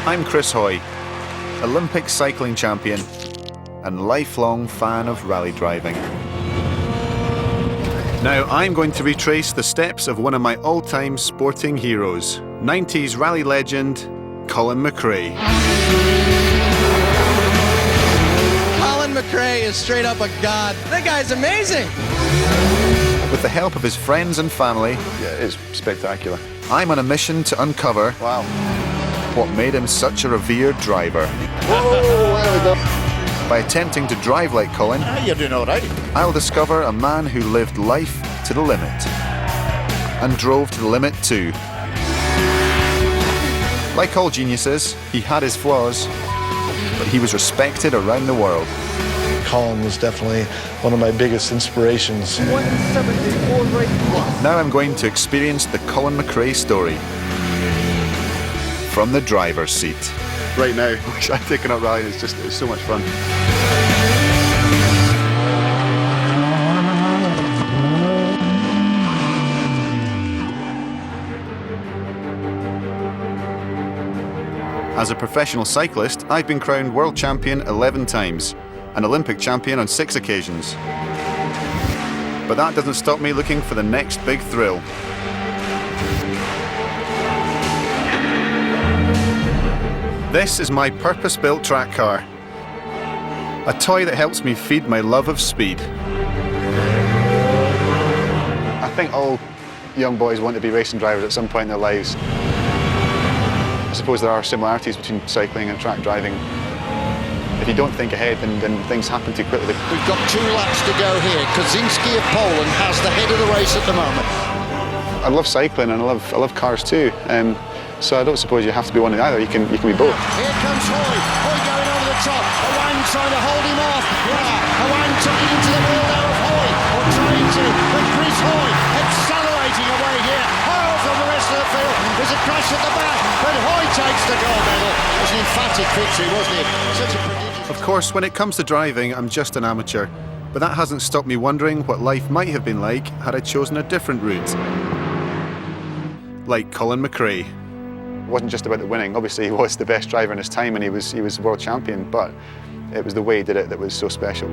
I'm Chris Hoy, Olympic cycling champion and lifelong fan of rally driving. Now I'm going to retrace the steps of one of my all-time sporting heroes, 90s rally legend, Colin McRae. Colin McRae is straight up a god. That guy's amazing. With the help of his friends and family, Yeah, it's spectacular. I'm on a mission to uncover Wow. what made him such a revered driver. Whoa, there we go. By attempting to drive like Colin, You're doing all right. I'll discover a man who lived life to the limit and drove to the limit too. Like all geniuses, he had his flaws, but he was respected around the world. Colin was definitely one of my biggest inspirations. Now I'm going to experience the Colin McRae story from the driver's seat. Right now, I'm taking up rallying. It's so much fun. As a professional cyclist, I've been crowned world champion 11 times, and Olympic champion on 6 occasions. But that doesn't stop me looking for the next big thrill. This is my purpose-built track car, a toy that helps me feed my love of speed. I think all young boys want to be racing drivers at some point in their lives. I suppose there are similarities between cycling and track driving. If you don't think ahead, then things happen too quickly. We've got 2 laps to go here. Kaczynski of Poland has the head of the race at the moment. I love cycling and I love cars too. So I don't suppose you have to be one or the other. You can be both. Here comes Hoy. Hoy going over the top. Owen trying to hold him off. Yeah. Owen tucking into the wall now of Hoy. Or trying to. But Chris Hoy accelerating away here. Hurl from the rest of the field. There's a crash at the back. But Hoy takes the gold medal. It was an emphatic victory, wasn't it? Such a prodigious... Of course, when it comes to driving, I'm just an amateur. But that hasn't stopped me wondering what life might have been like had I chosen a different route. Like Colin McRae. It wasn't just about the winning. Obviously, he was the best driver in his time and he was world champion, but it was the way he did it that was so special.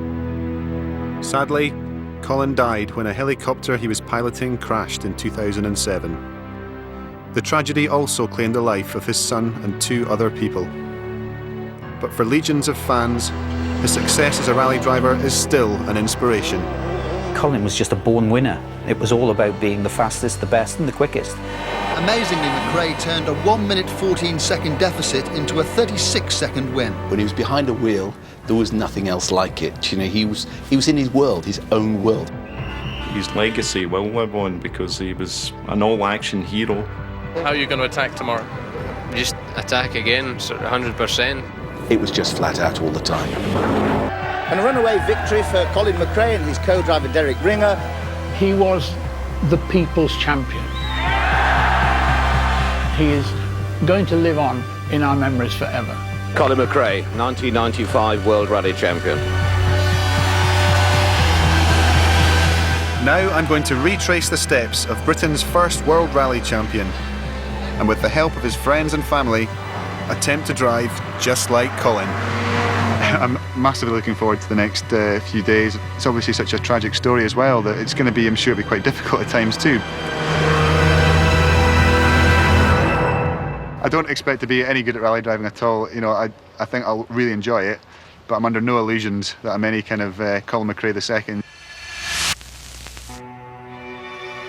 Sadly, Colin died when a helicopter he was piloting crashed in 2007. The tragedy also claimed the life of his son and 2 other people. But for legions of fans, his success as a rally driver is still an inspiration. Colin was just a born winner. It was all about being the fastest, the best and the quickest. Amazingly, McRae turned a 1-minute 14-second deficit into a 36-second win. When he was behind a wheel, there was nothing else like it. You know, he was in his world, his own world. His legacy will live on because he was an all-action hero. How are you going to attack tomorrow? Just attack again, sort of 100%. It was just flat out all the time. And a runaway victory for Colin McRae and his co-driver Derek Ringer. He was the people's champion. He is going to live on in our memories forever. Colin McRae, 1995 World Rally Champion. Now I'm going to retrace the steps of Britain's first World Rally Champion, and with the help of his friends and family, attempt to drive just like Colin. I'm massively looking forward to the next few days. It's obviously such a tragic story as well that it's going to be, I'm sure, it'll be quite difficult at times too. I don't expect to be any good at rally driving at all. You know, I think I'll really enjoy it, but I'm under no illusions that I'm any kind of Colin McRae II.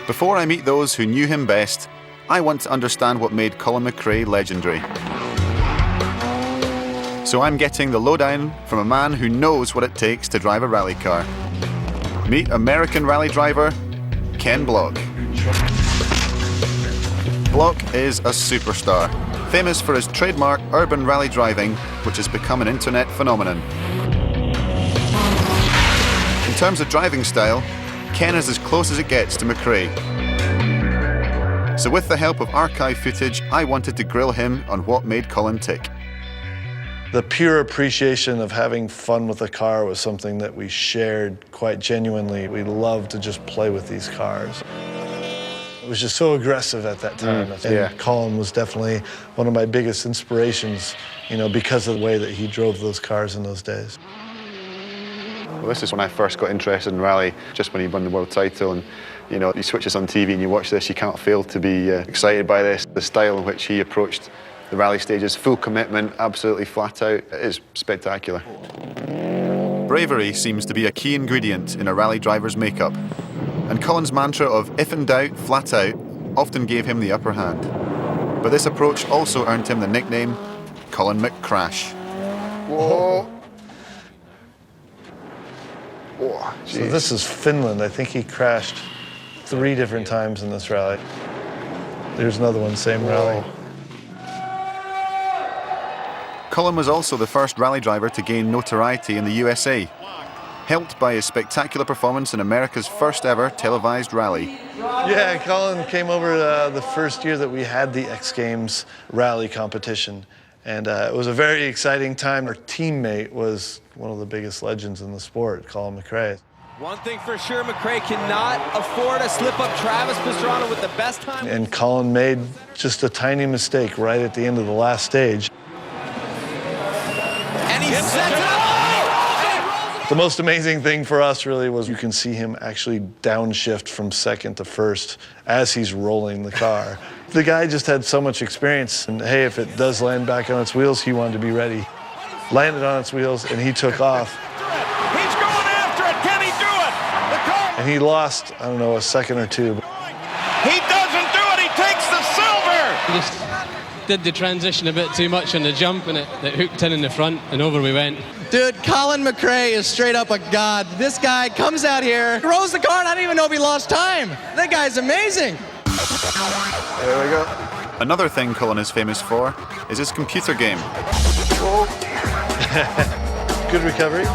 Before I meet those who knew him best, I want to understand what made Colin McRae legendary. So I'm getting the lowdown from a man who knows what it takes to drive a rally car. Meet American rally driver, Ken Block. Block is a superstar, famous for his trademark urban rally driving, which has become an internet phenomenon. In terms of driving style, Ken is as close as it gets to McRae. So with the help of archive footage, I wanted to grill him on what made Colin tick. The pure appreciation of having fun with a car was something that we shared quite genuinely. We loved to just play with these cars. It was just so aggressive at that time. And Colin was definitely one of my biggest inspirations, you know, because of the way that he drove those cars in those days. Well, this is when I first got interested in rally, just when he won the world title. And you know, you switch this on TV and you watch this, you can't fail to be excited by this. The style in which he approached the rally stages, full commitment, absolutely flat out. It is spectacular. Bravery seems to be a key ingredient in a rally driver's makeup. And Colin's mantra of if in doubt, flat out, often gave him the upper hand. But this approach also earned him the nickname Colin McCrash. Whoa. Whoa, so this is Finland. I think he crashed 3 different times in this rally. There's another one, same rally. Colin was also the first rally driver to gain notoriety in the USA, helped by his spectacular performance in America's first ever televised rally. Yeah, Colin came over the first year that we had the X Games rally competition. And it was a very exciting time. Our teammate was one of the biggest legends in the sport, Colin McRae. One thing for sure, McRae cannot afford to slip up Travis Pastrana with the best time. And Colin made just a tiny mistake right at the end of the last stage. And he sets it up! The most amazing thing for us really was you can see him actually downshift from second to first as he's rolling the car. The guy just had so much experience, and hey, if it does land back on its wheels, he wanted to be ready. Landed on its wheels, and he took off. He's going after it. Can he do it? The car. And he lost, I don't know, a second or two. He doesn't do it. He takes the silver. He just did the transition a bit too much on the jump, and it hooked in the front, and over we went. Dude, Colin McRae is straight up a god. This guy comes out here, throws the car, and I don't even know if he lost time. That guy's amazing. There we go. Another thing Colin is famous for is his computer game. Good recovery.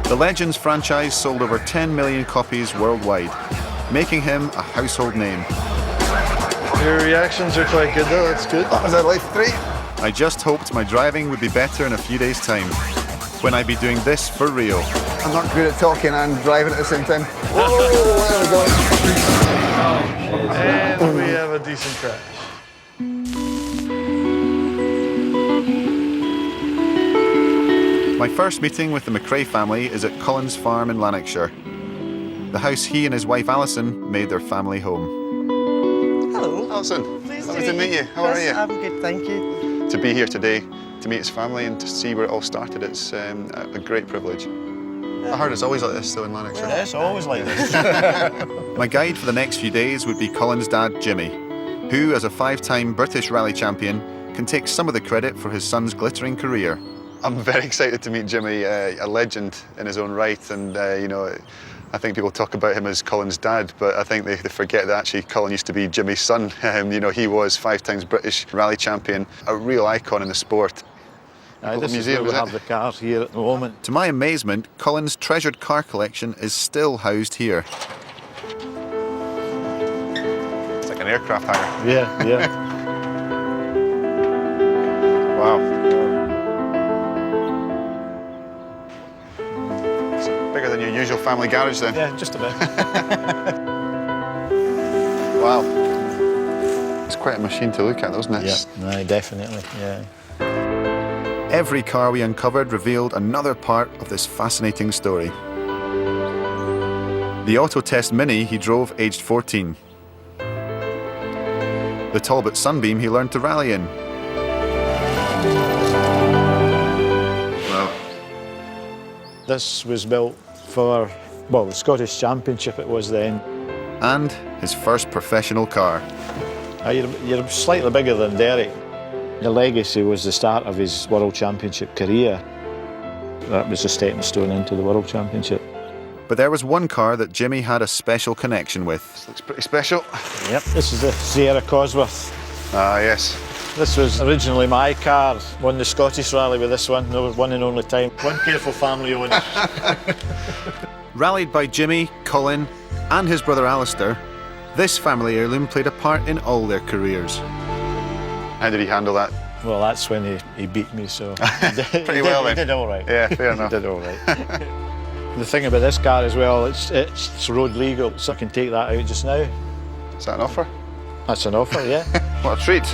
The Legends franchise sold over 10 million copies worldwide, making him a household name. Your reactions are quite good though, that's good. That was our life 3. I just hoped my driving would be better in a few days' time, when I'd be doing this for real. I'm not good at talking and driving at the same time. Whoa, there we go. And we have a decent crash. My first meeting with the McRae family is at Colin's farm in Lanarkshire, the house he and his wife Alison made their family home. Hello. Alison, lovely to meet you. How are you? I'm good, thank you. To be here today, to meet his family and to see where it all started, it's a great privilege. I heard it's always like this though in Lanarkshire. Yeah, it's always like this. My guide for the next few days would be Colin's dad, Jimmy, who, as a 5-time British rally champion, can take some of the credit for his son's glittering career. I'm very excited to meet Jimmy, a legend in his own right, and you know, I think people talk about him as Colin's dad, but I think they forget that actually Colin used to be Jimmy's son. You know, he was 5 times British rally champion, a real icon in the sport. This is where we have the cars here at the moment. To my amazement, Colin's treasured car collection is still housed here. It's like an aircraft hangar. Yeah, yeah. Wow. It's bigger than your usual family garage then. Yeah, just a bit. Wow. It's quite a machine to look at, isn't it? Yeah, no, definitely, yeah. Every car we uncovered revealed another part of this fascinating story. The Auto Test Mini he drove aged 14. The Talbot Sunbeam he learned to rally in. Wow. This was built for, well, the Scottish Championship it was then. And his first professional car. You're slightly bigger than Derek. The legacy was the start of his World Championship career. That was a stepping stone into the World Championship. But there was one car that Jimmy had a special connection with. This looks pretty special. Yep, this is the Sierra Cosworth. Ah, yes. This was originally my car. Won the Scottish rally with this one, no one and only time. One careful family owner. Rallied by Jimmy, Colin, and his brother Alistair, this family heirloom played a part in all their careers. How did he handle that? Well, that's when he beat me, so... Pretty well then. He did all right. Yeah, fair enough. He did all right. The thing about this car as well, it's road legal, so I can take that out just now. Is that an offer? That's an offer, yeah. What a treat.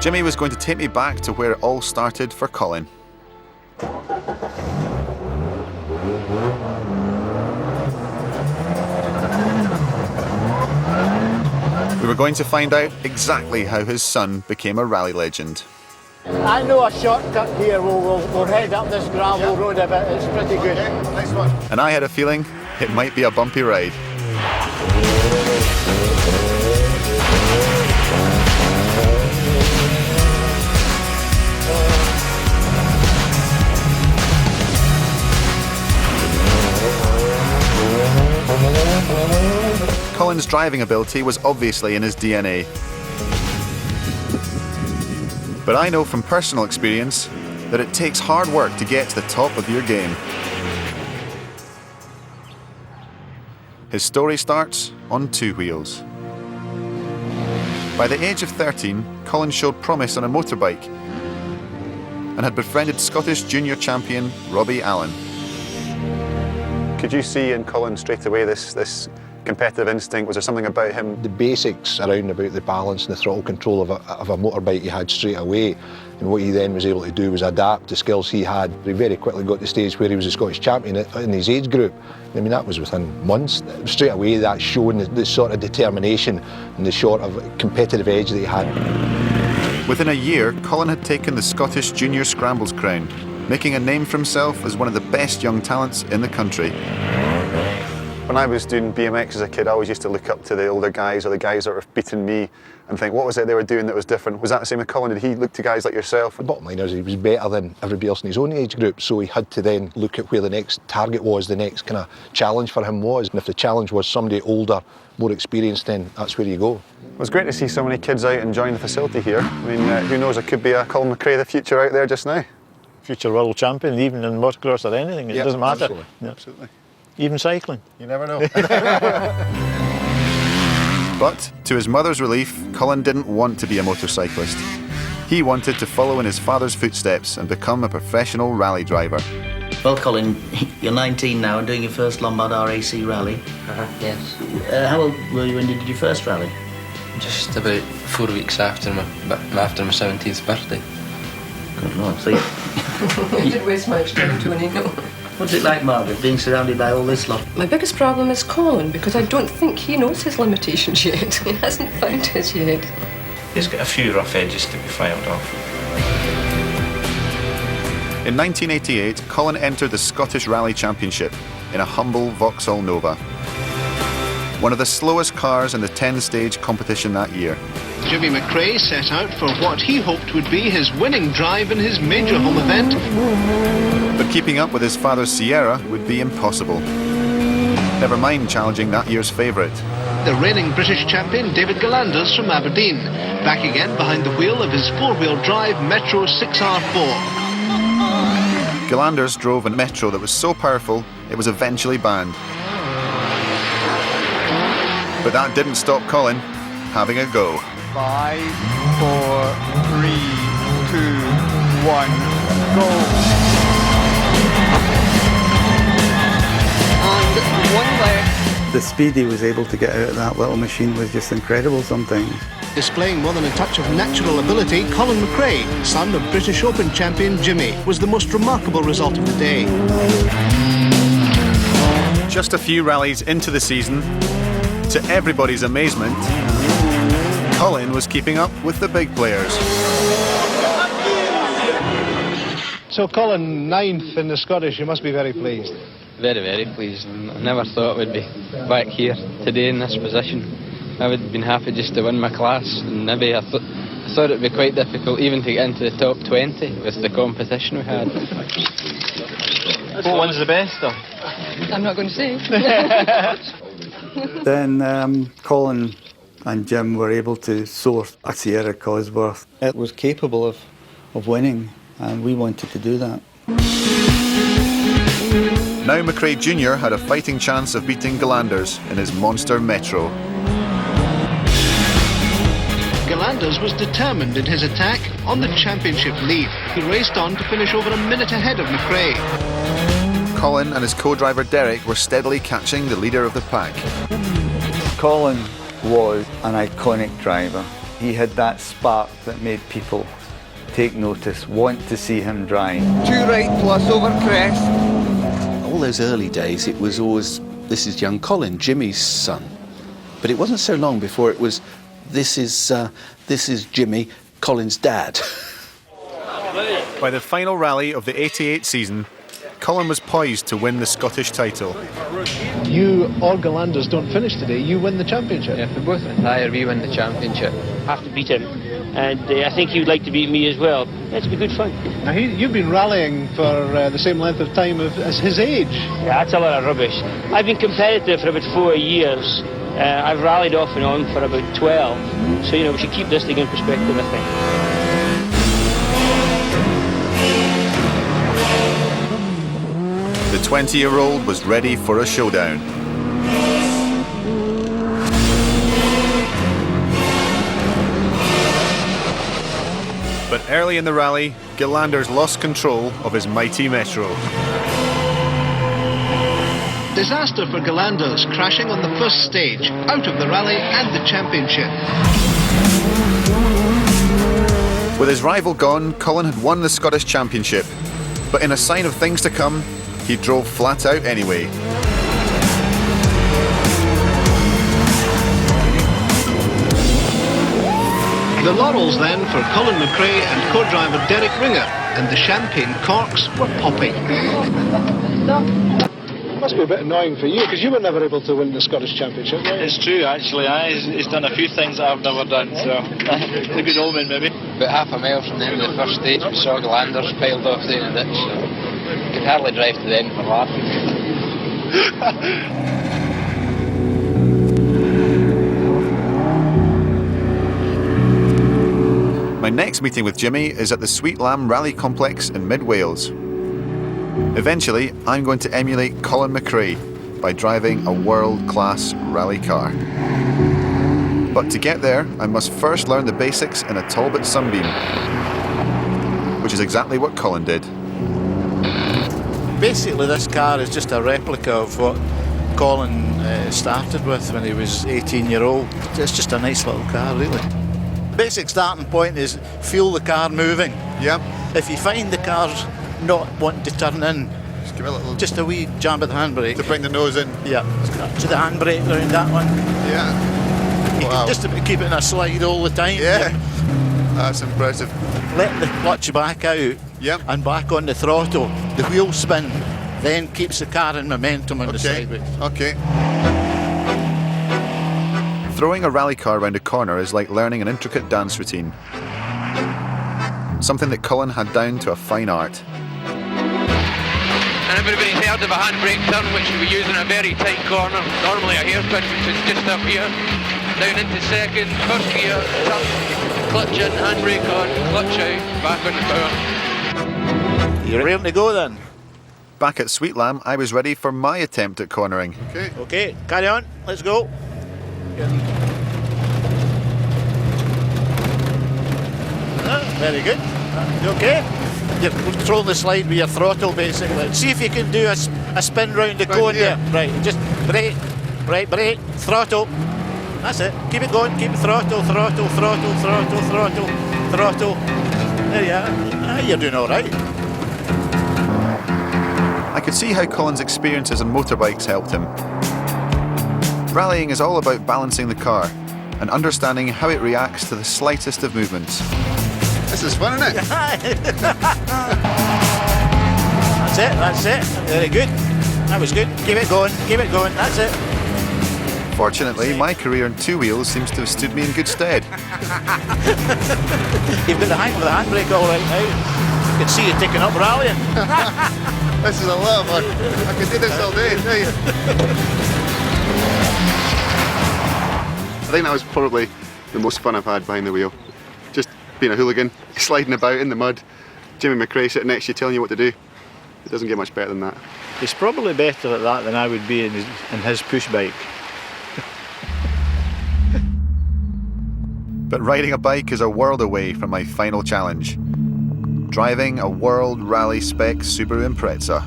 Jimmy was going to take me back to where it all started for Colin. We were going to find out exactly how his son became a rally legend. I know a shortcut here. We'll head up this gravel road a bit. It's pretty good. Okay, nice one. And I had a feeling it might be a bumpy ride. Colin's driving ability was obviously in his DNA. But I know from personal experience that it takes hard work to get to the top of your game. His story starts on two wheels. By the age of 13, Colin showed promise on a motorbike and had befriended Scottish junior champion Robbie Allen. Could you see in Colin straight away this competitive instinct? Was there something about him? The basics around about the balance and the throttle control of a motorbike he had straight away, and what he then was able to do was adapt the skills he had. He very quickly got to the stage where he was a Scottish champion in his age group. I mean, that was within months. Straight away, that showed the sort of determination and the sort of competitive edge that he had. Within a year, Colin had taken the Scottish Junior Scrambles crown, making a name for himself as one of the best young talents in the country. When I was doing BMX as a kid, I always used to look up to the older guys or the guys that were beating me and think, what was it they were doing that was different? Was that the same with Colin? Did he look to guys like yourself? The bottom line is he was better than everybody else in his own age group, so he had to then look at where the next target was, the next kind of challenge for him was. And if the challenge was somebody older, more experienced, then that's where you go. It was great to see so many kids out enjoying the facility here. I mean, who knows, there could be a Colin McRae the future out there just now. Future world champion, even in motocross or anything, it doesn't matter. Absolutely. Yeah. Absolutely. Even cycling. You never know. But, to his mother's relief, Colin didn't want to be a motorcyclist. He wanted to follow in his father's footsteps and become a professional rally driver. Well, Colin, you're 19 now and doing your first Lombard RAC rally. Yes. How old were you when you did your first rally? Just about 4 weeks after my 17th birthday. Good Lord, so You did waste my time, Tony, no. What's it like, Margaret, being surrounded by all this lot? My biggest problem is Colin, because I don't think he knows his limitations yet. He hasn't found his yet. He's got a few rough edges to be filed off. In 1988, Colin entered the Scottish Rally Championship in a humble Vauxhall Nova. One of the slowest cars in the 10-stage competition that year. Jimmy McRae set out for what he hoped would be his winning drive in his major home event. But keeping up with his father's Sierra would be impossible. Never mind challenging that year's favourite. The reigning British champion David Galanders from Aberdeen, back again behind the wheel of his four-wheel drive Metro 6R4. Galanders drove a Metro that was so powerful it was eventually banned. But that didn't stop Colin having a go. 5, 4, 3, 2, 1, go. And one leg. The speed he was able to get out of that little machine was just incredible sometimes. Displaying more than a touch of natural ability, Colin McRae, son of British Open champion Jimmy, was the most remarkable result of the day. Just a few rallies into the season, to everybody's amazement, Colin was keeping up with the big players. So Colin, 9th in the Scottish, you must be very pleased. Very, very pleased. I never thought I would be back here today in this position. I would have been happy just to win my class, and maybe I thought it would be quite difficult even to get into the top 20 with the competition we had. What one's the best though? I'm not going to say. Then Colin and Jim were able to source a Sierra Cosworth. It was capable of winning, and we wanted to do that. Now McRae Jr. had a fighting chance of beating Galanders in his monster Metro. Galanders was determined in his attack on the championship lead. He raced on to finish over a minute ahead of McRae. Colin and his co-driver Derek were steadily catching the leader of the pack. Colin was an iconic driver. He had that spark that made people take notice, want to see him drive. 2 right plus over crest. All those early days, it was always, this is young Colin, Jimmy's son. But it wasn't so long before it was, this is Jimmy, Colin's dad. By the final rally of the 88 season, Colin was poised to win the Scottish title. You or Galanders don't finish today, you win the championship. Yeah, if we both retire, we win the championship. Have to beat him, and I think he would like to beat me as well. That'd be good fun. Now, you've been rallying for the same length of time as his age. Yeah, that's a lot of rubbish. I've been competitive for about 4 years. I've rallied off and on for about 12. So, we should keep this thing in perspective, I think. The 20-year-old was ready for a showdown. But early in the rally, Galanders lost control of his mighty Metro. Disaster for Galanders, crashing on the first stage, out of the rally and the championship. With his rival gone, Colin had won the Scottish Championship. But in a sign of things to come, he drove flat out anyway. The laurels then for Colin McRae and co-driver Derek Ringer, and the champagne corks were popping. It must be a bit annoying for you, because you were never able to win the Scottish Championship, right? It's true, actually. He's done a few things that I've never done, so a good omen, maybe. About half a mile from the end of the first stage, we saw Galanders piled off down the ditch. So could hardly drive to the end for laughing. My next meeting with Jimmy is at the Sweet Lamb Rally Complex in mid-Wales. Eventually, I'm going to emulate Colin McRae by driving a world-class rally car. But to get there, I must first learn the basics in a Talbot Sunbeam, which is exactly what Colin did. Basically, this car is just a replica of what Colin started with when he was 18-year-old. It's just a nice little car, really. Basic starting point is feel the car moving. Yep. If you find the car's not wanting to turn in, just give it a little... Just a wee jab of the handbrake. To bring the nose in? Yeah. To the handbrake around that one. Yeah. You can just keep it in a slide all the time. Yeah. That's impressive. Let the clutch back out. Yep. And back on the throttle. The wheel spin then keeps the car in momentum on the sideways. Okay. Throwing a rally car around a corner is like learning an intricate dance routine. Something that Colin had down to a fine art. And everybody's heard of a handbrake turn, which we use in a very tight corner. Normally a hairpin, which is just up here. Down into second, first gear, turn, clutch in, handbrake on, clutch out, back on the power. You're ready to go then? Back at Sweet Lamb, I was ready for my attempt at cornering. Okay, carry on, let's go. Very good. Okay. You're controlling the slide with your throttle, basically. See if you can do a spin round the cone there. Right, just brake, right, brake, throttle. That's it. Keep it going. Keep it throttle, throttle, throttle, throttle, throttle, throttle. There you are. You're doing all right. I could see how Colin's experiences on motorbikes helped him. Rallying is all about balancing the car and understanding how it reacts to the slightest of movements. This is fun, isn't it? That's it. Very good. That was good. Keep it going. That's it. Fortunately, my career on two wheels seems to have stood me in good stead. You've got the hang of the handbrake all right now. You can see you taking up rallying. This is a lot of fun. I could do this all day, tell you. I think that was probably the most fun I've had behind the wheel. Just being a hooligan, sliding about in the mud, Jimmy McRae sitting next to you telling you what to do. It doesn't get much better than that. He's probably better at that than I would be in his push bike. But riding a bike is a world away from my final challenge. Driving a World Rally Spec Subaru Impreza.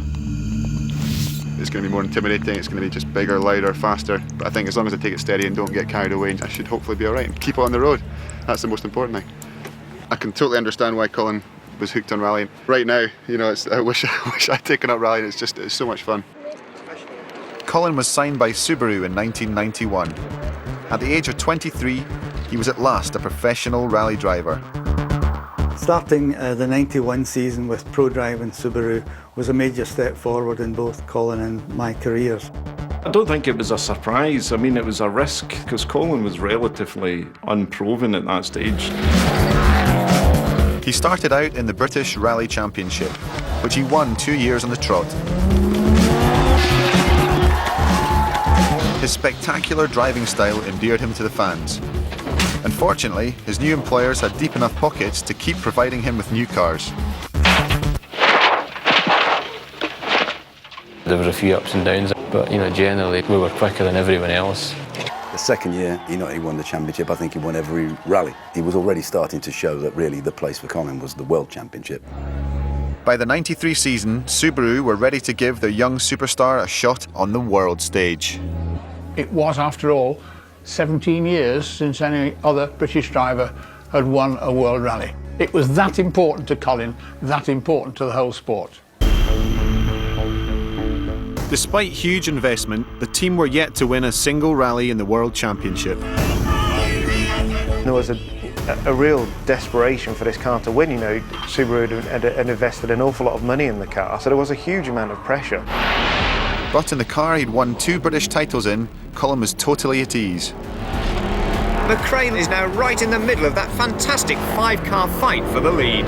it's going to be more intimidating, it's going to be just bigger, louder, faster. But I think as long as I take it steady and don't get carried away, I should hopefully be all right and keep it on the road. That's the most important thing. I can totally understand why Colin was hooked on rallying. Right now, I wish I'd taken up rallying. It's so much fun. Colin was signed by Subaru in 1991. At the age of 23, he was at last a professional rally driver. Starting the 91 season with ProDrive and Subaru was a major step forward in both Colin and my careers. I don't think it was a surprise. I mean, it was a risk because Colin was relatively unproven at that stage. He started out in the British Rally Championship, which he won 2 years on the trot. His spectacular driving style endeared him to the fans. Unfortunately, his new employers had deep enough pockets to keep providing him with new cars. There were a few ups and downs, but generally we were quicker than everyone else. The second year, he not only won the championship, I think he won every rally. He was already starting to show that really the place for Colin was the World Championship. By the 93 season, Subaru were ready to give their young superstar a shot on the world stage. It was, after all, 17 years since any other British driver had won a world rally. It was that important to Colin, that important to the whole sport. Despite huge investment, the team were yet to win a single rally in the World Championship. There was a real desperation for this car to win. Subaru had invested an awful lot of money in the car, so there was a huge amount of pressure. But in the car he'd won 2 British titles in, Colin was totally at ease. McRae is now right in the middle of that fantastic 5-car fight for the lead.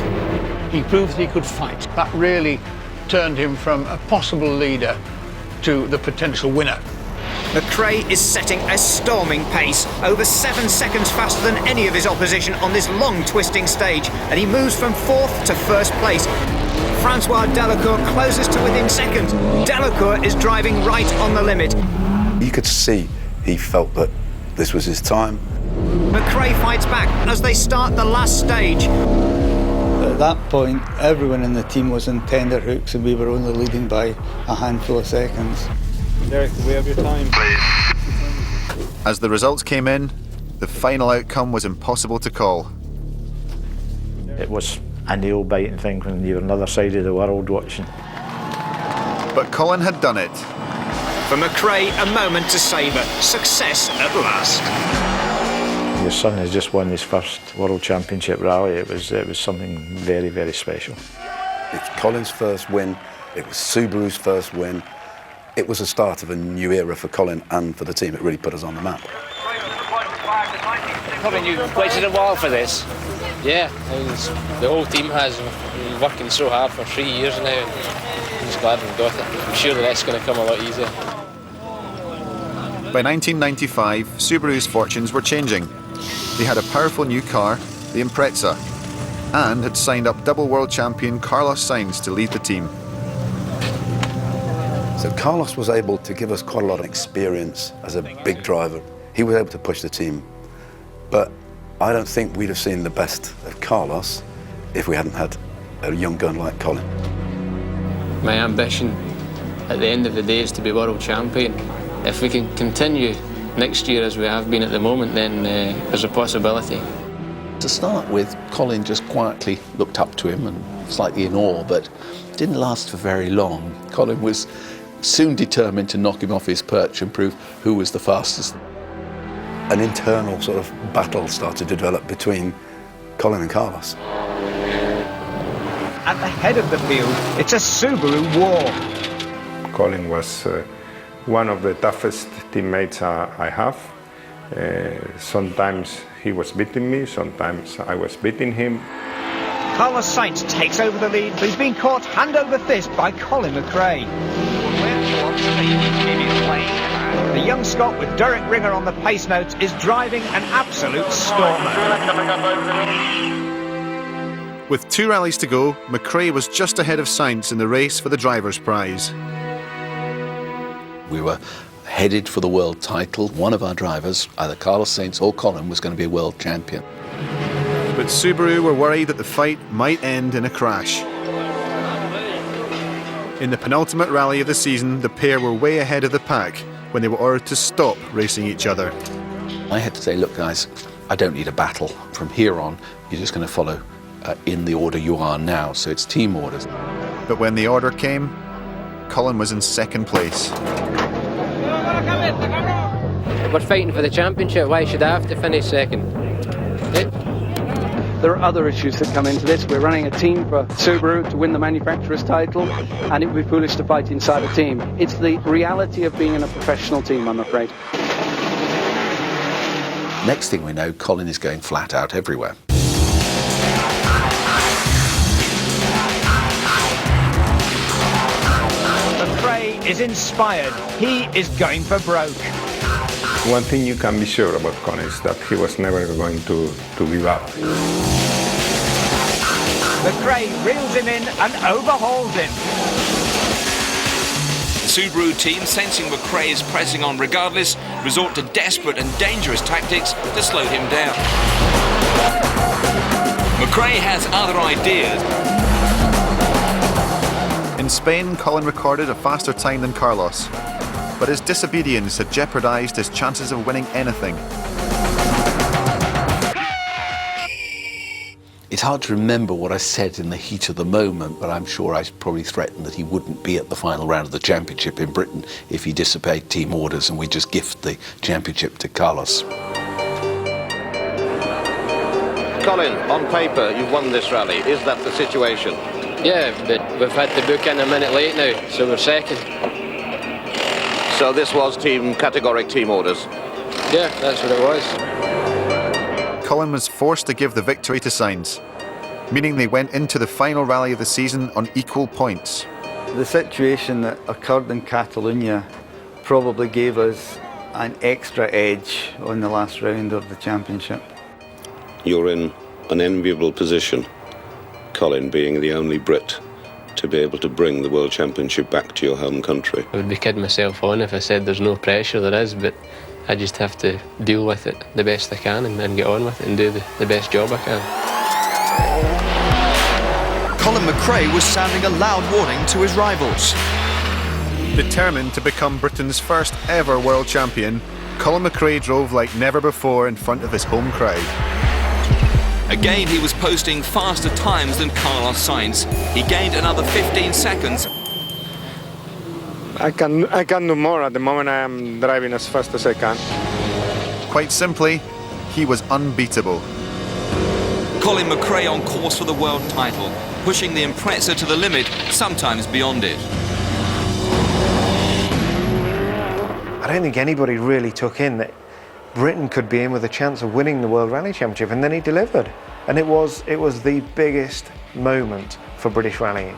He proved that he could fight. That really turned him from a possible leader to the potential winner. McRae is setting a storming pace, over 7 seconds faster than any of his opposition on this long twisting stage, and he moves from 4th to 1st place. Francois Delacour closes to within seconds. Delacour is driving right on the limit. You could see he felt that this was his time. McRae fights back as they start the last stage. At that point, everyone in the team was on tender hooks and we were only leading by a handful of seconds. Derek, we have your time. As the results came in, the final outcome was impossible to call. It was a nail-biting thing when you were on the other side of the world watching. But Colin had done it. For McRae, a moment to savour. Success at last. Your son has just won his first World Championship rally. It was something very, very special. It's Colin's first win. It was Subaru's first win. It was the start of a new era for Colin and for the team. It really put us on the map. Colin, you've waited a while for this. Yeah, the whole team has been working so hard for 3 years now, and I'm just glad we've got it. I'm sure the rest's going to come a lot easier. By 1995, Subaru's fortunes were changing. They had a powerful new car, the Impreza, and had signed up double world champion Carlos Sainz to lead the team. So Carlos was able to give us quite a lot of experience as a big driver. He was able to push the team, but I don't think we'd have seen the best of Carlos if we hadn't had a young gun like Colin. My ambition at the end of the day is to be world champion. If we can continue next year as we have been at the moment, then there's a possibility. To start with, Colin just quietly looked up to him and slightly in awe, but it didn't last for very long. Colin was soon determined to knock him off his perch and prove who was the fastest. An internal sort of battle started to develop between Colin and Carlos. At the head of the field, it's a Subaru war. Colin was one of the toughest teammates I have. Sometimes he was beating me, sometimes I was beating him. Carlos Sainz takes over the lead, but he's been caught hand over fist by Colin McRae. The young Scot with Derek Ringer on the pace notes is driving an absolute stormer. With 2 rallies to go, McRae was just ahead of Sainz in the race for the driver's prize. We were headed for the world title. One of our drivers, either Carlos Sainz or Colin, was going to be a world champion. But Subaru were worried that the fight might end in a crash. In the penultimate rally of the season, the pair were way ahead of the pack when they were ordered to stop racing each other. I had to say, look guys, I don't need a battle. From here on, you're just going to follow in the order you are now, so it's team orders. But when the order came, Colin was in second place. We're fighting for the championship. Why should I have to finish second? There are other issues that come into this. We're running a team for Subaru to win the manufacturer's title, and it would be foolish to fight inside a team. It's the reality of being in a professional team, I'm afraid. Next thing we know, Colin is going flat out everywhere. McRae is inspired. He is going for broke. One thing you can be sure about Colin is that he was never going to give up. McRae reels him in and overhauls him. The Subaru team, sensing McRae is pressing on regardless, resort to desperate and dangerous tactics to slow him down. McRae has other ideas. In Spain, Colin recorded a faster time than Carlos, but his disobedience had jeopardised his chances of winning anything. It's hard to remember what I said in the heat of the moment, but I'm sure I probably threatened that he wouldn't be at the final round of the championship in Britain if he disobeyed team orders and we just gift the championship to Carlos. Colin, on paper, you've won this rally. Is that the situation? Yeah, but we've had to book in a minute late now, so we're second. So this was categoric team orders? Yeah, that's what it was. Colin was forced to give the victory to Sainz, meaning they went into the final rally of the season on equal points. The situation that occurred in Catalonia probably gave us an extra edge on the last round of the championship. You're in an enviable position, Colin, being the only Brit to be able to bring the World Championship back to your home country. I would be kidding myself on if I said there's no pressure. There is, but I just have to deal with it the best I can and get on with it and do the best job I can. Colin McRae was sounding a loud warning to his rivals. Determined to become Britain's first ever world champion, Colin McRae drove like never before in front of his home crowd. Again, he was posting faster times than Carlos Sainz. He gained another 15 seconds. I can do more. At the moment I am driving as fast as I can. Quite simply, he was unbeatable. Colin McRae on course for the world title, pushing the Impreza to the limit, sometimes beyond it. I don't think anybody really took in that Britain could be in with a chance of winning the World Rally Championship, and then he delivered. And it was the biggest moment for British rallying.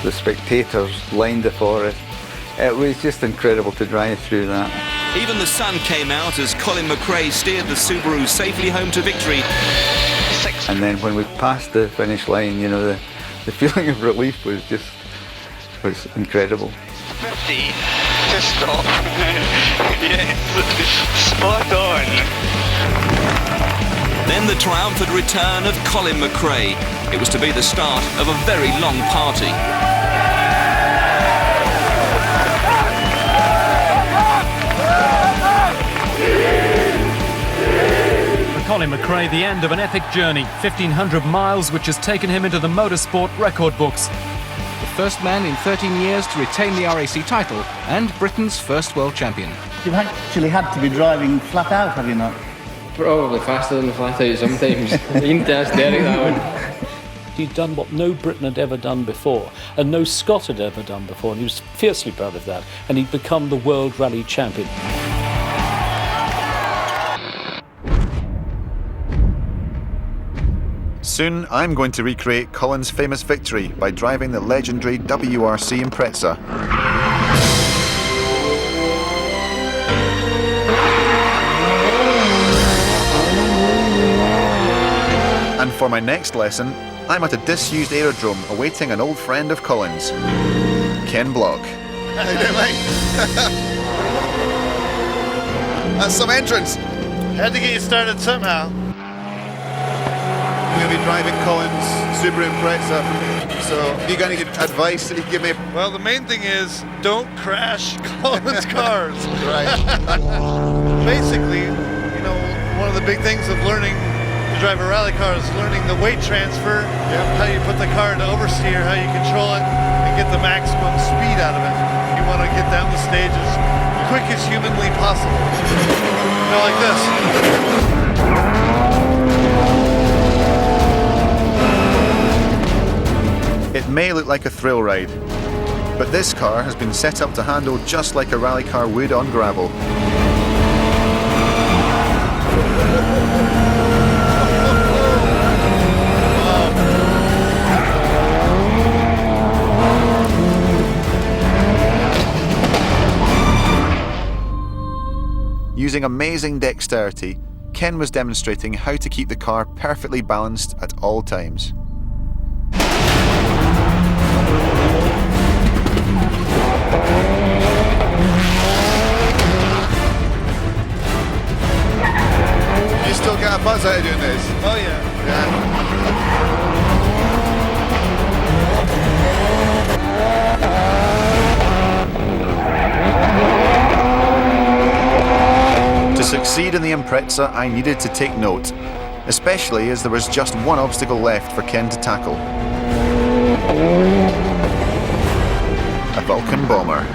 The spectators lined up for it. It was just incredible to drive through that. Even the sun came out as Colin McRae steered the Subaru safely home to victory. And then when we passed the finish line, you know, the feeling of relief was incredible. 50 to stop. Yes, spot on. Then the triumphant return of Colin McRae. It was to be the start of a very long party. For Colin McRae, the end of an epic journey, 1,500 miles, which has taken him into the motorsport record books. The first man in 13 years to retain the RAC title and Britain's first world champion. You've actually had to be driving flat out, have you not? Probably faster than flat out sometimes. You need to ask Derek that one. He'd done what no Briton had ever done before, and no Scot had ever done before, and he was fiercely proud of that, and he'd become the World Rally Champion. Soon, I'm going to recreate Colin's famous victory by driving the legendary WRC Impreza. And for my next lesson, I'm at a disused aerodrome awaiting an old friend of Colin's, Ken Block. How you doing, mate? That's some entrance. Had to get you started somehow. We'll be driving Colin's Subaru Impreza. So, have you got any advice that you can give me? Well, the main thing is don't crash Colin's cars. Right. Basically, you know, one of the big things of learning to drive a rally car is learning the weight transfer, how you put the car into oversteer, how you control it, and get the maximum speed out of it. You want to get down the stage as quick as humanly possible. You know, like this. It may look like a thrill ride, but this car has been set up to handle just like a rally car would on gravel. Using amazing dexterity, Ken was demonstrating how to keep the car perfectly balanced at all times. You still get a buzz out of doing this? Oh yeah. To succeed in the Impreza, I needed to take note, especially as there was just one obstacle left for Ken to tackle. A Vulcan bomber.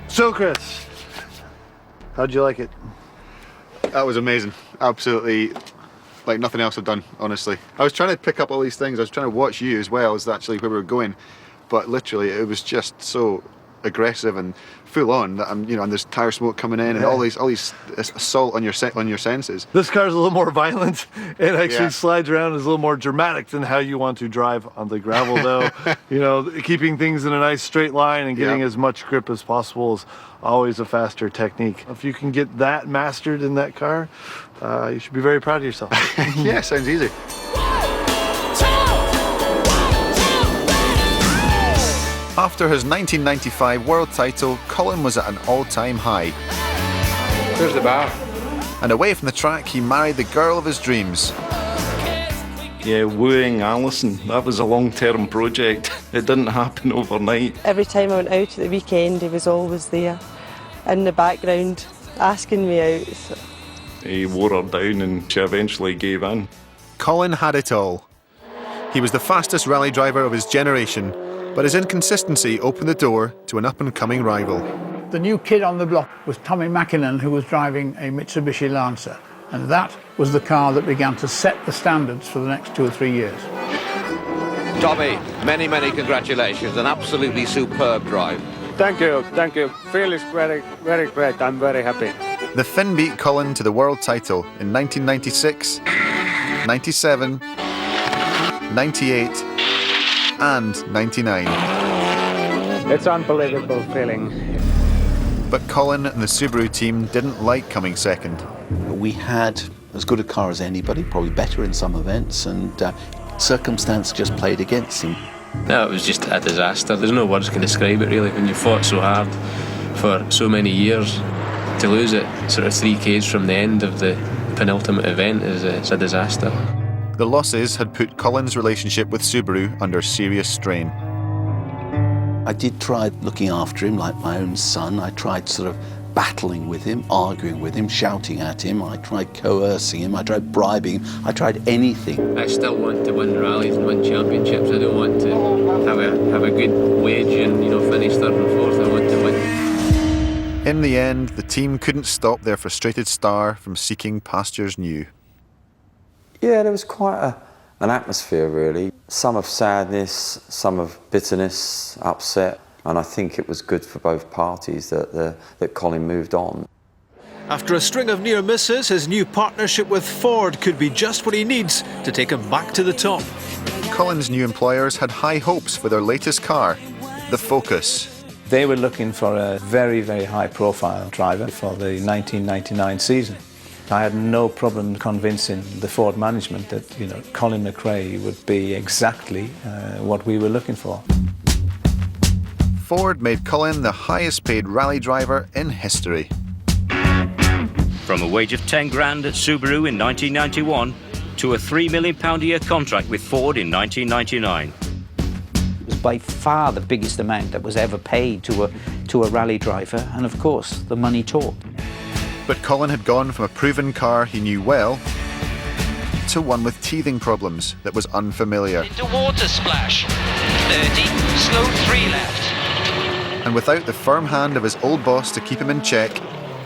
So, Chris, how'd you like it? That was amazing. Absolutely, like nothing else I've done, honestly. I was trying to pick up all these things. I was trying to watch you as well as actually where we were going, but literally it was just so aggressive and full on that I'm, you know, and there's tire smoke coming in and all these assault on your senses. This car's a little more violent. It actually slides around, is a little more dramatic than how you want to drive on the gravel, though. You know, keeping things in a nice straight line and getting as much grip as possible is always a faster technique. If you can get that mastered in that car, you should be very proud of yourself. Yeah, sounds easy. After his 1995 world title, Colin was at an all-time high. There's the bar. And away from the track, he married the girl of his dreams. Yeah, wooing Alison, that was a long-term project. It didn't happen overnight. Every time I went out at the weekend, he was always there in the background, asking me out. So. He wore her down and she eventually gave in. Colin had it all. He was the fastest rally driver of his generation, but his inconsistency opened the door to an up-and-coming rival. The new kid on the block was Tommy Mackinnon, who was driving a Mitsubishi Lancer, and that was the car that began to set the standards for the next 2 or 3 years. Tommy, many, many congratulations. An absolutely superb drive. Thank you, thank you. Feel is very, very great. I'm very happy. The Finn beat Colin to the world title in 1996, 97, 98, and 99. It's an unbelievable feeling. But Colin and the Subaru team didn't like coming second. We had as good a car as anybody, probably better in some events, and circumstance just played against him. No, it was just a disaster. There's no words can describe it, really. When you fought so hard for so many years, to lose it sort of 3 Ks from the end of the penultimate event is a disaster. The losses had put Colin's relationship with Subaru under serious strain. I did try looking after him like my own son. I tried sort of battling with him, arguing with him, shouting at him. I tried coercing him. I tried bribing him. I tried anything. I still want to win rallies and win championships. I don't want to have a good wage and, you know, finish 3rd and 4th. I want to win. In the end, the team couldn't stop their frustrated star from seeking pastures new. Yeah, there was quite an atmosphere, really. Some of sadness, some of bitterness, upset, and I think it was good for both parties that Colin moved on. After a string of near misses, his new partnership with Ford could be just what he needs to take him back to the top. Colin's new employers had high hopes for their latest car, the focus. They were looking for a very, very high-profile driver for the 1999 season. I had no problem convincing the Ford management that, Colin McRae would be exactly what we were looking for. Ford made Colin the highest paid rally driver in history. From a wage of 10 grand at Subaru in 1991 to a £3 million a year contract with Ford in 1999. It was by far the biggest amount that was ever paid to a rally driver, and of course the money talked. But Colin had gone from a proven car he knew well to one with teething problems that was unfamiliar. Into water splash. 30, slow 3 left. And without the firm hand of his old boss to keep him in check,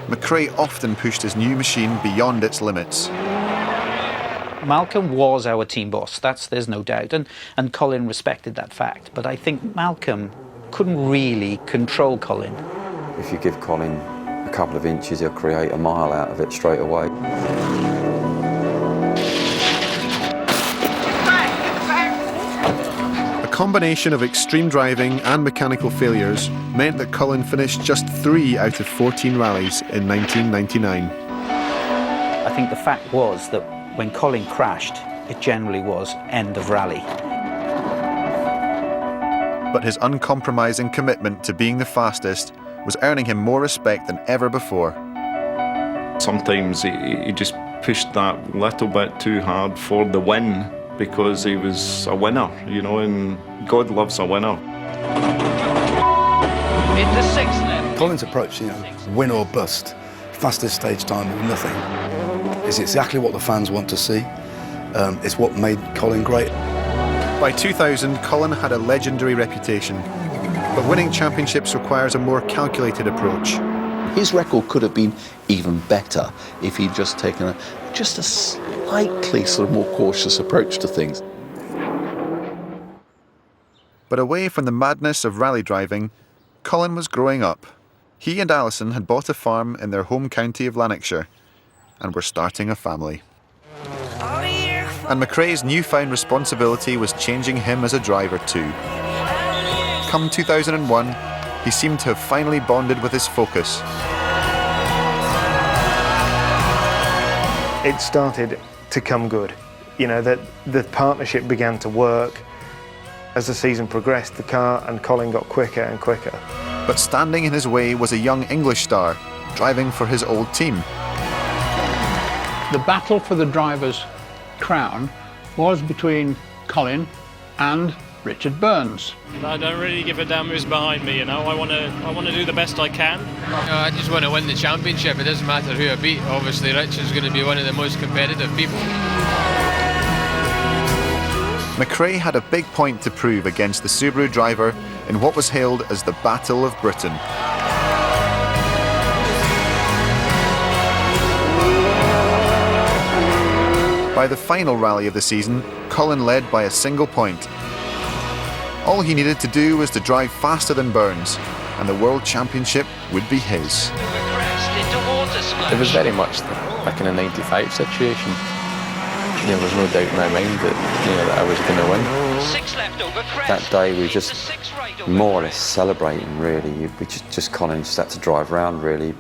McRae often pushed his new machine beyond its limits. Malcolm was our team boss, there's no doubt, and Colin respected that fact. But I think Malcolm couldn't really control Colin. If you give Colin a couple of inches, he'll create a mile out of it straight away. A combination of extreme driving and mechanical failures meant that Colin finished just 3 out of 14 rallies in 1999. I think the fact was that when Colin crashed, it generally was end of rally. But his uncompromising commitment to being the fastest was earning him more respect than ever before. Sometimes he just pushed that little bit too hard for the win because he was a winner, and God loves a winner. Into 6 left. Colin's approach, win or bust, fastest stage time or nothing. It's exactly what the fans want to see. It's what made Colin great. By 2000, Colin had a legendary reputation. But winning championships requires a more calculated approach. His record could have been even better if he'd just taken a slightly sort of more cautious approach to things. But away from the madness of rally driving, Colin was growing up. He and Alison had bought a farm in their home county of Lanarkshire and were starting a family. And McRae's newfound responsibility was changing him as a driver too. Come 2001, he seemed to have finally bonded with his focus. It started to come good. That the partnership began to work. As the season progressed, the car and Colin got quicker and quicker. But standing in his way was a young English star, driving for his old team. The battle for the driver's crown was between Colin and Richard Burns. I don't really give a damn who's behind me, I want to do the best I can. I just want to win the championship. It doesn't matter who I beat. Obviously, Richard's going to be one of the most competitive people. McRae had a big point to prove against the Subaru driver in what was hailed as the Battle of Britain. By the final rally of the season, Colin led by a single point. All he needed to do was to drive faster than Burns, and the World Championship would be his. It was very much like in a 95 situation. There was no doubt in my mind that I was going to win. 6 left over crest. That day we were just more or less celebrating, really. We just Colin just had to drive around, really.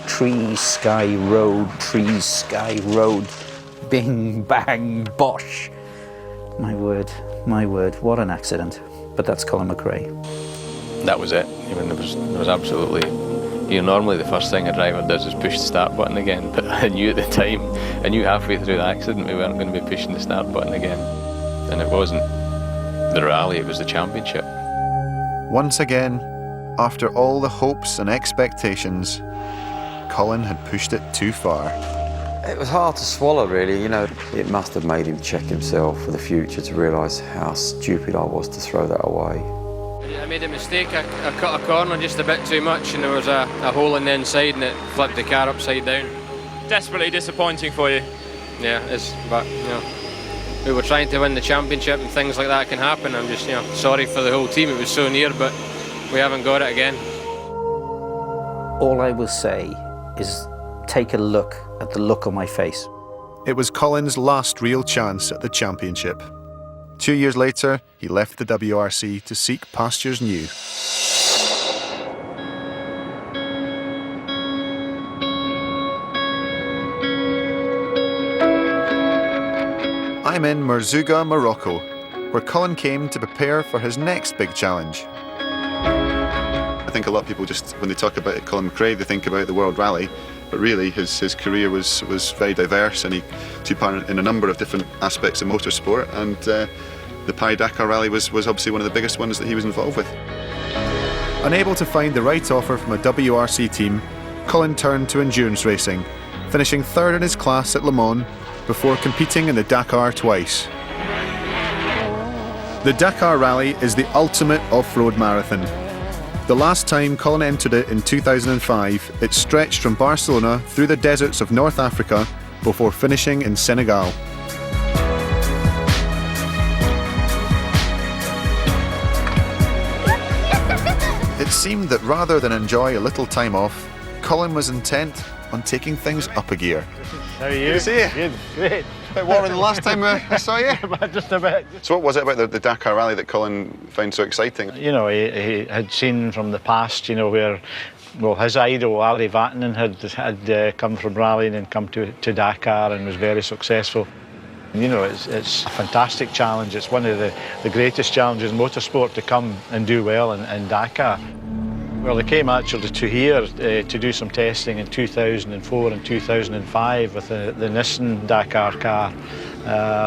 Trees, sky, road, bing, bang, bosh. My word, what an accident. But that's Colin McRae. That was it. There was absolutely... normally the first thing a driver does is push the start button again, but I knew at the time, halfway through the accident we weren't going to be pushing the start button again. And it wasn't the rally, it was the championship. Once again, after all the hopes and expectations, Colin had pushed it too far. It was hard to swallow, really. It must have made him check himself for the future to realise how stupid I was to throw that away. I made a mistake. I cut a corner just a bit too much, and there was a hole in the inside, and it flipped the car upside down. Desperately disappointing for you. Yeah, it's, but we were trying to win the championship and things like that can happen. I'm just, sorry for the whole team. It was so near, but we haven't got it again. All I will say is take a look at the look on my face. It was Colin's last real chance at the championship. 2 years later, he left the WRC to seek pastures new. I'm in Merzouga, Morocco, where Colin came to prepare for his next big challenge. I think a lot of people just, when they talk about Colin McRae, they think about the World Rally, but really his career was very diverse, and he took part in a number of different aspects of motorsport, and the Paris-Dakar Rally was obviously one of the biggest ones that he was involved with. Unable to find the right offer from a WRC team, Colin turned to endurance racing, finishing third in his class at Le Mans before competing in the Dakar twice. The Dakar Rally is the ultimate off-road marathon. The last time Colin entered it in 2005, it stretched from Barcelona through the deserts of North Africa before finishing in Senegal. It seemed that rather than enjoy a little time off, Colin was intent on taking things up a gear. How are you? Good to see you. Good, great. A bit warmer than the last time I saw you. Just a bit. So what was it about the Dakar Rally that Colin found so exciting? He had seen from the past, where, his idol, Ali Vatanen, had come from rallying and come to Dakar and was very successful. It's a fantastic challenge. It's one of the greatest challenges in motorsport to come and do well in Dakar. Well, they came actually to here to do some testing in 2004 and 2005 with the Nissan Dakar car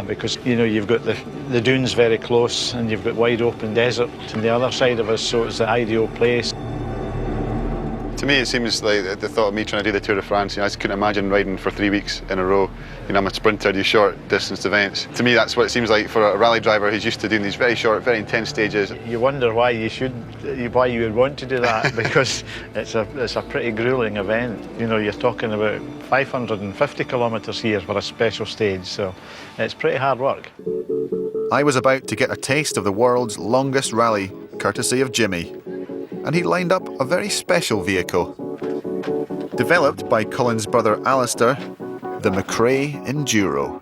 because, you've got the dunes very close and you've got wide open desert on the other side of us, so it's the ideal place. To me, it seems like the thought of me trying to do the Tour de France, I just couldn't imagine riding for 3 weeks in a row. I'm a sprinter, I do short distance events. To me, that's what it seems like for a rally driver who's used to doing these very short, very intense stages. You wonder why you would want to do that, because it's a pretty grueling event. You're talking about 550 kilometres here for a special stage, so it's pretty hard work. I was about to get a taste of the world's longest rally, courtesy of Jimmy. And he lined up a very special vehicle. Developed by Colin's brother Alistair, the McRae Enduro.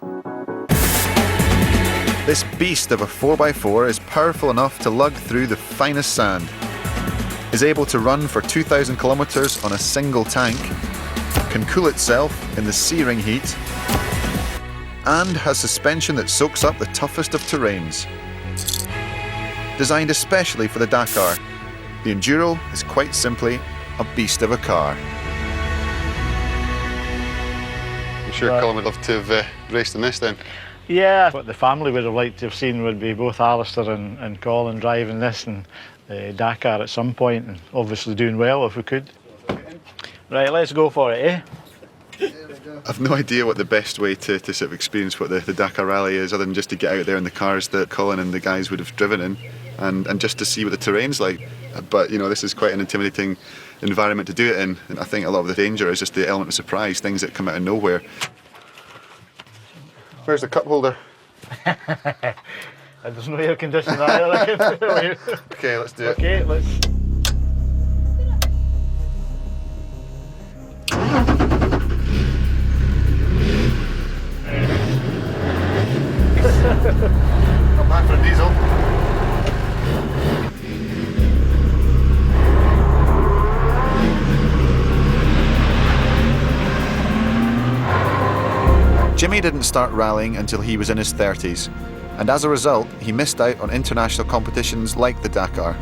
This beast of a 4x4 is powerful enough to lug through the finest sand, is able to run for 2,000 kilometres on a single tank, can cool itself in the searing heat, and has suspension that soaks up the toughest of terrains. Designed especially for the Dakar, the Enduro is quite simply a beast of a car. I'm sure Colin would love to have raced in this then. Yeah, what the family would have liked to have seen would be both Alistair and Colin driving this and Dakar at some point, and obviously doing well if we could. Right, let's go for it, eh? I've no idea what the best way to sort of experience what the Dakar Rally is, other than just to get out there in the cars that Colin and the guys would have driven in, and just to see what the terrain's like. But this is quite an intimidating environment to do it in, and I think a lot of the danger is just the element of surprise, things that come out of nowhere. Where's the cup holder? There's no air conditioning either. Okay, let's do it. Okay, let's. Not bad for a diesel. Jimmy didn't start rallying until he was in his 30s, and as a result, he missed out on international competitions like the Dakar.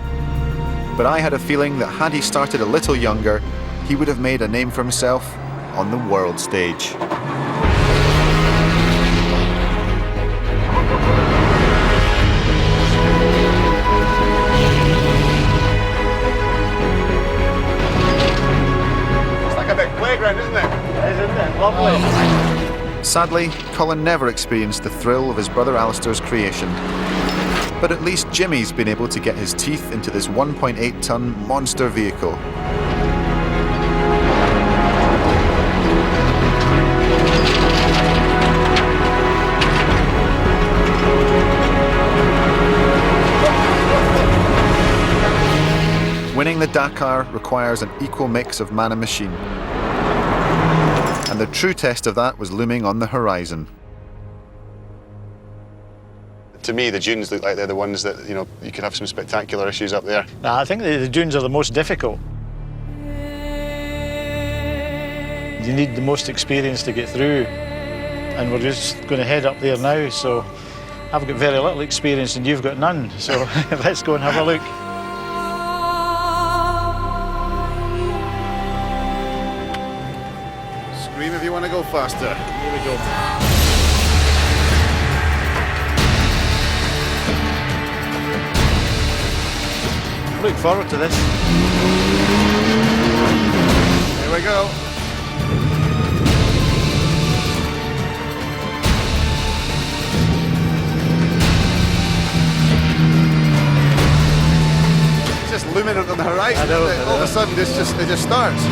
But I had a feeling that had he started a little younger, he would have made a name for himself on the world stage. It's like a big playground, isn't it? Isn't it? Lovely. Sadly, Colin never experienced the thrill of his brother Alistair's creation. But at least Jimmy's been able to get his teeth into this 1.8-ton monster vehicle. Winning the Dakar requires an equal mix of man and machine. And the true test of that was looming on the horizon. To me, the dunes look like they're the ones that, you could have some spectacular issues up there. I think the dunes are the most difficult. You need the most experience to get through, and we're just going to head up there now, so I've got very little experience and you've got none, so let's go and have a look. Scream if you want to go faster. Here we go. Look forward to this. Here we go. It's just looming on the horizon. I know. All of a sudden, it just starts.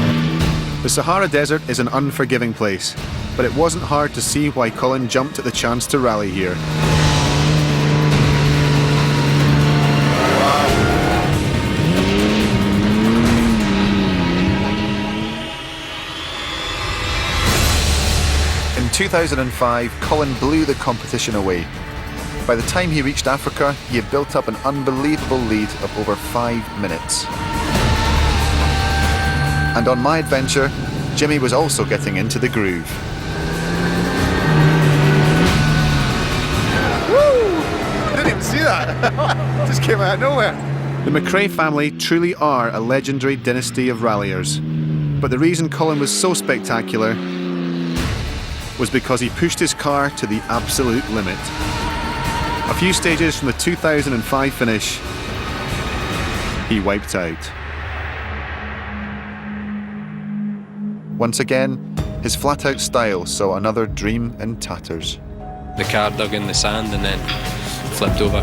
The Sahara Desert is an unforgiving place, but it wasn't hard to see why Colin jumped at the chance to rally here. In 2005, Colin blew the competition away. By the time he reached Africa, he had built up an unbelievable lead of over 5 minutes. And on my adventure, Jimmy was also getting into the groove. Woo! I didn't even see that. Just came out of nowhere. The McRae family truly are a legendary dynasty of ralliers. But the reason Colin was so spectacular was because he pushed his car to the absolute limit. A few stages from the 2005 finish, he wiped out. Once again, his flat-out style saw another dream in tatters. The car dug in the sand and then flipped over.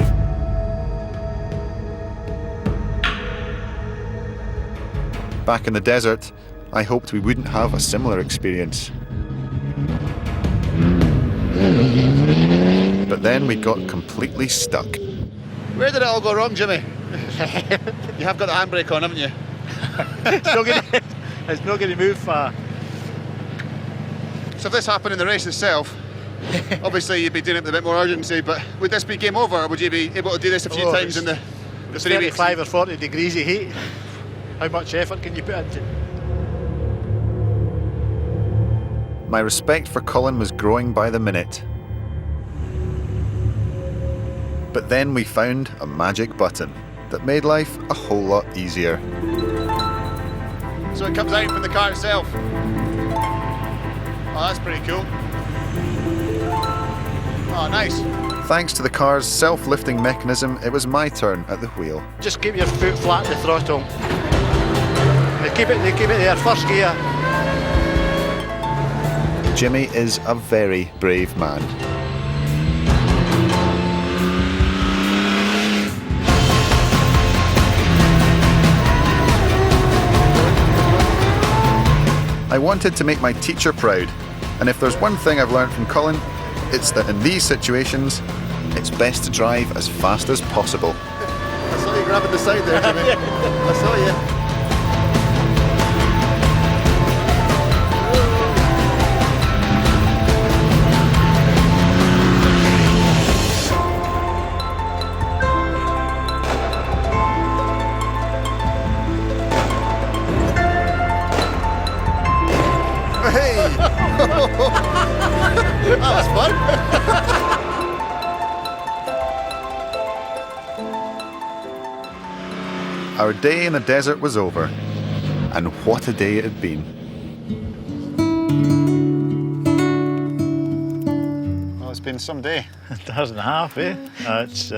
Back in the desert, I hoped we wouldn't have a similar experience. But then we got completely stuck. Where did it all go wrong, Jimmy? You have got the handbrake on, haven't you? It's not going to move far. So if this happened in the race itself, obviously you'd be doing it with a bit more urgency, but would this be game over, or would you be able to do this a few times in the 3 weeks? 35 or 40 degrees of heat. How much effort can you put into it? My respect for Colin was growing by the minute. But then we found a magic button that made life a whole lot easier. So it comes out from the car itself. Oh, that's pretty cool. Oh, nice. Thanks to the car's self-lifting mechanism, it was my turn at the wheel. Just keep your foot flat in the throttle. They keep it there, first gear. Jimmy is a very brave man. I wanted to make my teacher proud, and if there's one thing I've learned from Colin, it's that in these situations, it's best to drive as fast as possible. I saw you grabbing the side there, Jimmy. I saw you. That was fun. Our day in the desert was over, and what a day it had been. Well, it's been some day. It hasn't half, eh? It's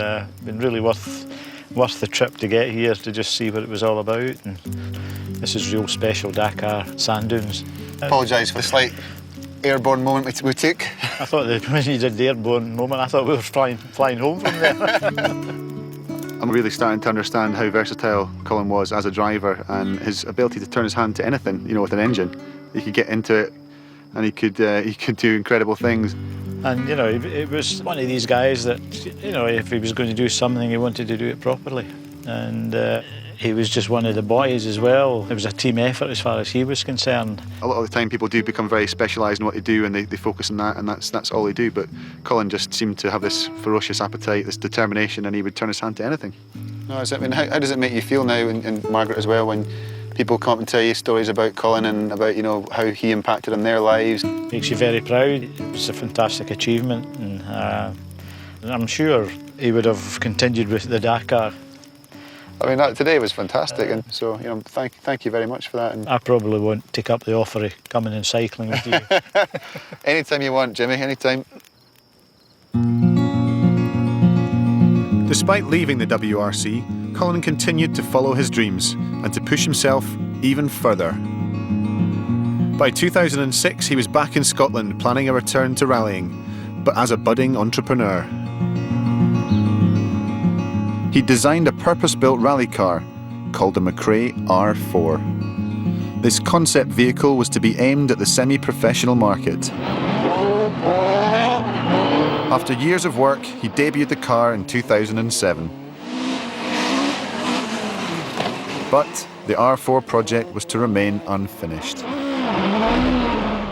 been really worth the trip to get here to just see what it was all about. And this is real special Dakar sand dunes. Apologise for the slight airborne moment we took. I thought that when you did the airborne moment, I thought we were flying home from there. I'm really starting to understand how versatile Colin was as a driver and his ability to turn his hand to anything, with an engine. He could get into it and he could do incredible things. And, it was one of these guys that, if he was going to do something, he wanted to do it properly. and he was just one of the boys as well. It was a team effort as far as he was concerned. A lot of the time people do become very specialised in what they do, and they focus on that, and that's all they do. But Colin just seemed to have this ferocious appetite, this determination, and he would turn his hand to anything. No, I mean, how does it make you feel now, and Margaret as well, when people come up and tell you stories about Colin and about, you know, how he impacted on their lives? Makes you very proud. It was a fantastic achievement, and I'm sure he would have continued with the Dakar. I mean, today was fantastic, and so, you know, thank you very much for that. And I probably won't take up the offer of coming and cycling with you. Anytime you want, Jimmy, anytime. Despite leaving the WRC, Colin continued to follow his dreams and to push himself even further. By 2006, he was back in Scotland planning a return to rallying, but as a budding entrepreneur. He designed a purpose-built rally car called the McRae R4. This concept vehicle was to be aimed at the semi-professional market. After years of work, he debuted the car in 2007. But the R4 project was to remain unfinished.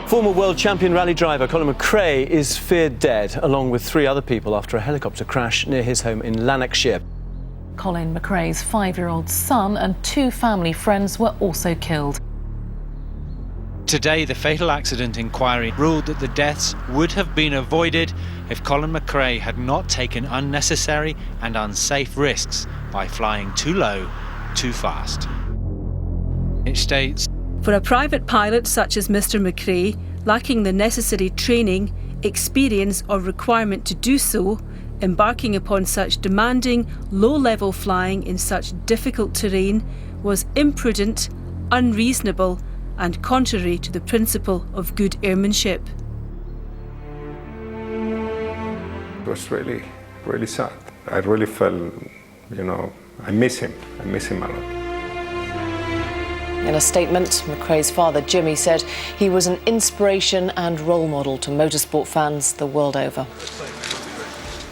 Former world champion rally driver Colin McRae is feared dead, along with 3 other people after a helicopter crash near his home in Lanarkshire. Colin McRae's 5-year-old son and 2 family friends were also killed. Today, the fatal accident inquiry ruled that the deaths would have been avoided if Colin McRae had not taken unnecessary and unsafe risks by flying too low, too fast. It states, "For a private pilot such as Mr. McRae, lacking the necessary training, experience or requirement to do so, embarking upon such demanding, low-level flying in such difficult terrain was imprudent, unreasonable and contrary to the principle of good airmanship." It was really, really sad. I really felt, you know, I miss him a lot. In a statement, McRae's father, Jimmy, said he was an inspiration and role model to motorsport fans the world over.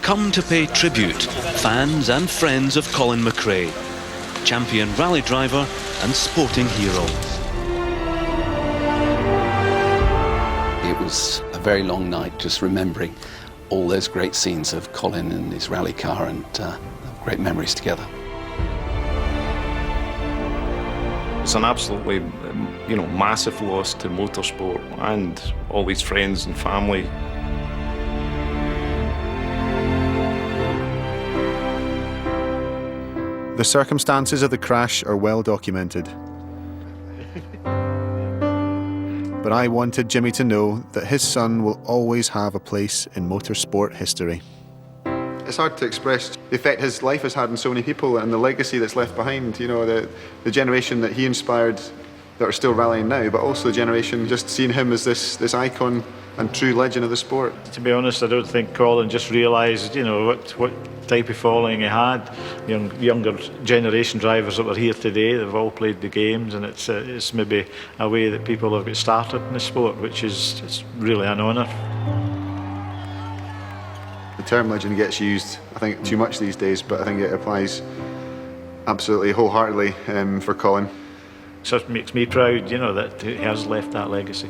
Come to pay tribute, fans and friends of Colin McRae, champion rally driver and sporting hero. It was a very long night just remembering all those great scenes of Colin and his rally car, and great memories together. It's an absolutely, you know, massive loss to motorsport and all his friends and family. The circumstances of the crash are well documented. But I wanted Jimmy to know that his son will always have a place in motorsport history. It's hard to express the effect his life has had on so many people and the legacy that's left behind. You know, the generation that he inspired that are still rallying now, but also the generation just seeing him as this icon and true legend of the sport. To be honest, I don't think Colin just realised, you know, what type of following he had. Younger generation drivers that were here today, they've all played the games, and it's maybe a way that people have got started in the sport, which is it's really an honour. The term legend gets used, I think, too much these days, but I think it applies absolutely wholeheartedly for Colin. So it makes me proud, you know, that he has left that legacy.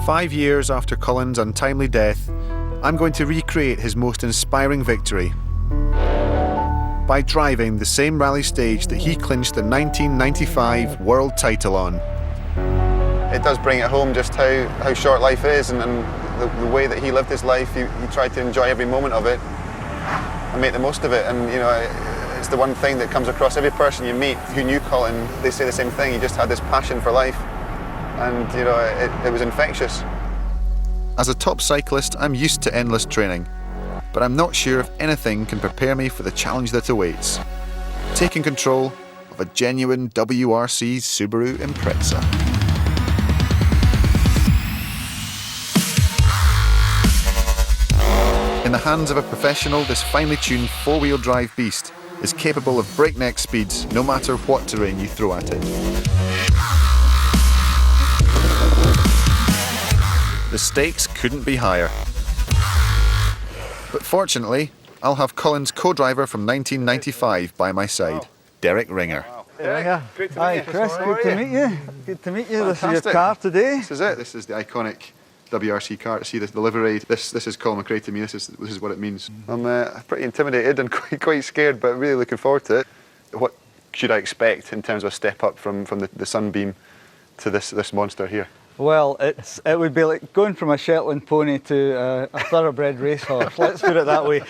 "5 years after Colin's untimely death, I'm going to recreate his most inspiring victory by driving the same rally stage that he clinched the 1995 world title on." It does bring it home just how short life is, and the way that he lived his life. He tried to enjoy every moment of it and make the most of it. And, you know, it's the one thing that comes across every person you meet who knew Colin. They say the same thing. He just had this passion for life, and, you know, it was infectious. As a top cyclist, I'm used to endless training, but I'm not sure if anything can prepare me for the challenge that awaits: taking control of a genuine WRC Subaru Impreza. In the hands of a professional, this finely tuned four-wheel drive beast is capable of breakneck speeds no matter what terrain you throw at it. The stakes couldn't be higher. But fortunately, I'll have Colin's co-driver from 1995 by my side, Derek Ringer. Ringer. Great to Hi, meet you. Chris. How are Good to you? meet you. Good to meet you. This is Fantastic. your car today. This is it. This is the iconic WRC car. See the livery. This is Colin McRae to me. This is what it means. I'm pretty intimidated and quite scared, but really looking forward to it. What should I expect in terms of a step up from the Sunbeam to this monster here? Well, it would be like going from a Shetland pony to a thoroughbred racehorse. Let's put it that way.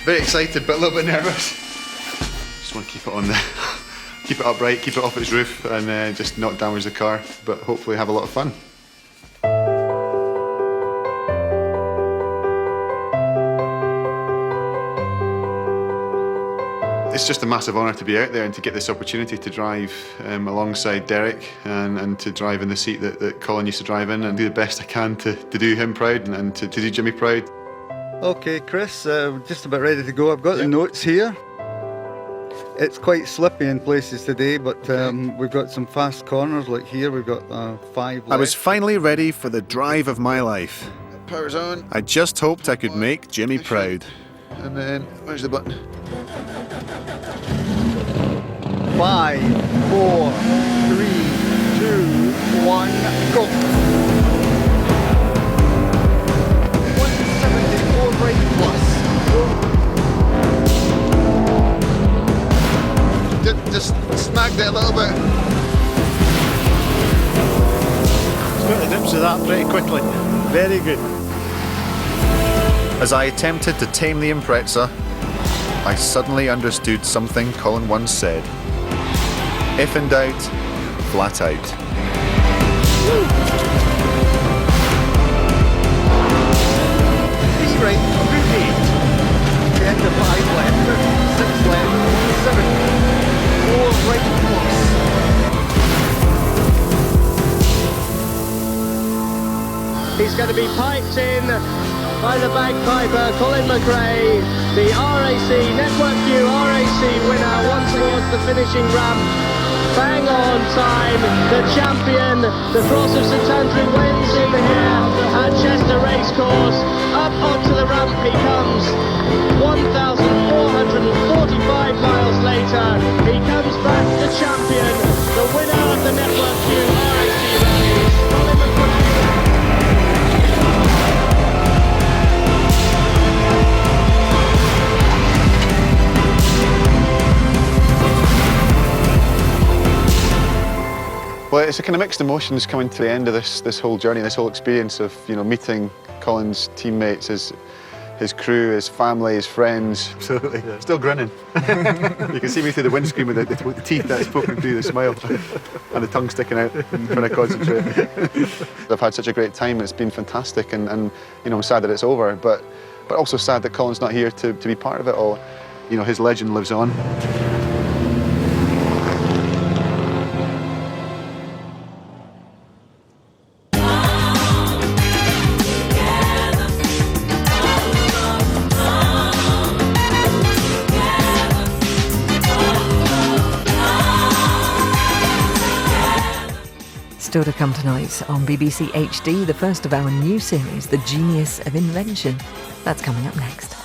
Very excited, but a little bit nervous. Just want to keep it upright, keep it off its roof, and just not damage the car, but hopefully have a lot of fun. It's just a massive honour to be out there and to get this opportunity to drive alongside Derek and to drive in the seat that Colin used to drive in and do the best I can to do him proud and to do Jimmy proud. Okay, Chris, just about ready to go. I've got the notes here. It's quite slippy in places today, but we've got some fast corners like here. We've got 5 left. I was finally ready for the drive of my life. Power's on. I just hoped I could make Jimmy proud. And then, where's the button? 5, 4, 3, 2, 1, go. 174 brake plus. Just snagged it a little bit. Got the dips of that pretty quickly. Very good. As I attempted to tame the Impreza, I suddenly understood something Colin once said. If in doubt, flat out. Right, route 8. End of 5 left, 6 left, 7, 4 right plus. He's going to be piped in by the bagpiper Colin McRae, the RAC Network View RAC winner, once towards the finishing ramp. Bang on time, the champion, the Cross of St Andrew wins in here at Chester Racecourse. Up onto the ramp he comes, 1,445 miles later. He comes back the champion, the winner of the Network View RAC rallies, Colin McRae. Well, it's a kind of mixed emotions coming to the end of this whole journey, this whole experience of meeting Colin's teammates, his crew, his family, his friends. Absolutely, still grinning. You can see me through the windscreen with the teeth that's poking through the smile and the tongue sticking out, trying to concentrate. I've had such a great time. It's been fantastic, and I'm sad that it's over, but also sad that Colin's not here to be part of it all. His legend lives on. Still to come tonight on BBC HD, the first of our new series, The Genius of Invention. That's coming up next.